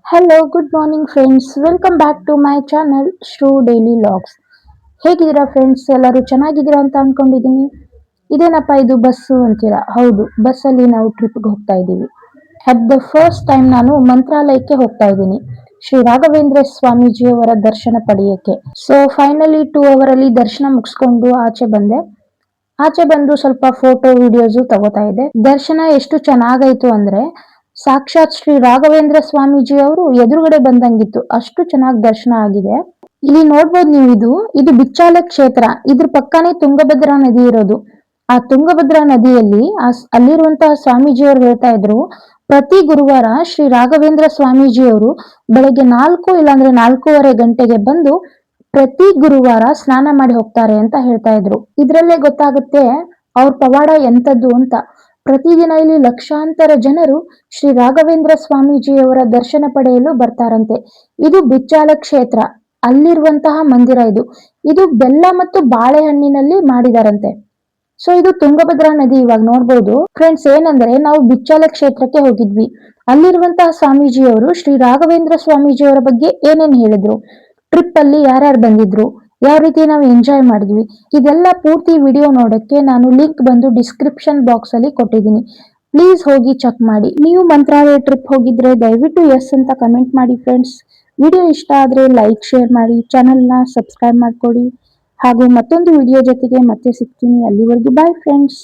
Hello good morning friends, welcome back to my channel Shru daily logs. ಹೇಗಿದ್ದೀರಾ friends? ಎಲ್ಲರೂ ಚೆನ್ನಾಗಿದ್ದೀರಾ ಅಂತ ಅನ್ಕೊಂಡಿದ್ದೀನಿ. ಇದೇನಪ್ಪ ಇದು ಬಸ್ಸು ಅಂತೀರಾ? ಹೌದು, ಬಸ್ಸಲ್ಲಿ ನಾವು ಟ್ರಿಪ್ಗೆ ಹೋಗ್ತಾ ಇದ್ದೀವಿ. ಅಟ್ ದ ಫಸ್ಟ್ ಟೈಮ್ ನಾನು ಮಂತ್ರಾಲಯಕ್ಕೆ ಹೋಗ್ತಾ ಇದ್ದೀನಿ, ಶ್ರೀ ರಾಘವೇಂದ್ರ ಸ್ವಾಮೀಜಿಯವರ ದರ್ಶನ ಪಡೆಯಕ್ಕೆ. ಸೊ ಫೈನಲಿ 2 ಅವರ್ ಅಲ್ಲಿ ದರ್ಶನ ಮುಗಿಸ್ಕೊಂಡು ಆಚೆ ಬಂದು ಸ್ವಲ್ಪ ಫೋಟೋ ವಿಡಿಯೋಸ್ ತಗೋತಾ ಇದ್ದೆ. ದರ್ಶನ ಎಷ್ಟು ಚೆನ್ನಾಗಾಯ್ತು ಅಂದ್ರೆ ಸಾಕ್ಷಾತ್ ಶ್ರೀ ರಾಘವೇಂದ್ರ ಸ್ವಾಮೀಜಿ ಅವರು ಎದುರುಗಡೆ ಬಂದಂಗಿತ್ತು, ಅಷ್ಟು ಚೆನ್ನಾಗಿ ದರ್ಶನ ಆಗಿದೆ. ಇಲ್ಲಿ ನೋಡ್ಬೋದು ನೀವು, ಇದು ಬಿಚ್ಚಾಲ ಕ್ಷೇತ್ರ. ಇದ್ರ ಪಕ್ಕನೇ ತುಂಗಭದ್ರಾ ನದಿ ಇರೋದು. ಆ ತುಂಗಭದ್ರಾ ನದಿಯಲ್ಲಿ ಅಲ್ಲಿರುವಂತಹ ಸ್ವಾಮೀಜಿಯವರು ಹೇಳ್ತಾ ಇದ್ರು, ಪ್ರತಿ ಗುರುವಾರ ಶ್ರೀ ರಾಘವೇಂದ್ರ ಸ್ವಾಮೀಜಿಯವರು ಬೆಳಗ್ಗೆ 4 ಇಲ್ಲಾಂದ್ರೆ 4:15 ಬಂದು ಪ್ರತಿ ಗುರುವಾರ ಸ್ನಾನ ಮಾಡಿ ಹೋಗ್ತಾರೆ ಅಂತ ಹೇಳ್ತಾ ಇದ್ರು. ಇದ್ರಲ್ಲೇ ಗೊತ್ತಾಗುತ್ತೆ ಅವ್ರ ಪವಾಡ ಎಂತದ್ದು ಅಂತ. ಪ್ರತಿದಿನ ಇಲ್ಲಿ ಲಕ್ಷಾಂತರ ಜನರು ಶ್ರೀ ರಾಘವೇಂದ್ರ ಸ್ವಾಮೀಜಿಯವರ ದರ್ಶನ ಪಡೆಯಲು ಬರ್ತಾರಂತೆ. ಇದು ಬಿಚ್ಚಾಲ ಕ್ಷೇತ್ರ, ಅಲ್ಲಿರುವಂತಹ ಮಂದಿರ ಇದು ಬೆಲ್ಲ ಮತ್ತು ಬಾಳೆಹಣ್ಣಿನಲ್ಲಿ ಮಾಡಿದಾರಂತೆ. ಸೊ ಇದು ತುಂಗಭದ್ರಾ ನದಿ. ಇವಾಗ ನೋಡ್ಬೋದು ಫ್ರೆಂಡ್ಸ್, ಏನಂದ್ರೆ ನಾವು ಬಿಚ್ಚಾಲ ಕ್ಷೇತ್ರಕ್ಕೆ ಹೋಗಿದ್ವಿ. ಅಲ್ಲಿರುವಂತಹ ಸ್ವಾಮೀಜಿಯವರು ಶ್ರೀ ರಾಘವೇಂದ್ರ ಸ್ವಾಮೀಜಿಯವರ ಬಗ್ಗೆ ಏನೇನ್ ಹೇಳಿದ್ರು, ಟ್ರಿಪ್ ಅಲ್ಲಿ ಯಾರ್ಯಾರು ಬಂದಿದ್ರು, ಯಾವ ರೀತಿ ನಾವು ಎಂಜಾಯ್ ಮಾಡಿದ್ವಿ, ಇದೆಲ್ಲ ಪೂರ್ತಿ ವಿಡಿಯೋ ನೋಡಕ್ಕೆ ನಾನು ಲಿಂಕ್ ಬಂದು ಡಿಸ್ಕ್ರಿಪ್ಷನ್ ಬಾಕ್ಸ್ ಅಲ್ಲಿ ಕೊಟ್ಟಿದ್ದೀನಿ. ಪ್ಲೀಸ್ ಹೋಗಿ ಚೆಕ್ ಮಾಡಿ. ನೀವು ಮಂತ್ರಾಲಯ ಟ್ರಿಪ್ ಹೋಗಿದ್ರೆ ದಯವಿಟ್ಟು ಎಸ್ ಅಂತ ಕಮೆಂಟ್ ಮಾಡಿ ಫ್ರೆಂಡ್ಸ್. ವಿಡಿಯೋ ಇಷ್ಟ ಆದ್ರೆ ಲೈಕ್ ಶೇರ್ ಮಾಡಿ, ಚಾನಲ್ನ ಸಬ್ಸ್ಕ್ರೈಬ್ ಮಾಡ್ಕೊಳ್ಳಿ. ಹಾಗೂ ಮತ್ತೊಂದು ವಿಡಿಯೋ ಜೊತೆಗೆ ಮತ್ತೆ ಸಿಗ್ತೀನಿ. ಅಲ್ಲಿವರೆಗೂ ಬಾಯ್ ಫ್ರೆಂಡ್ಸ್.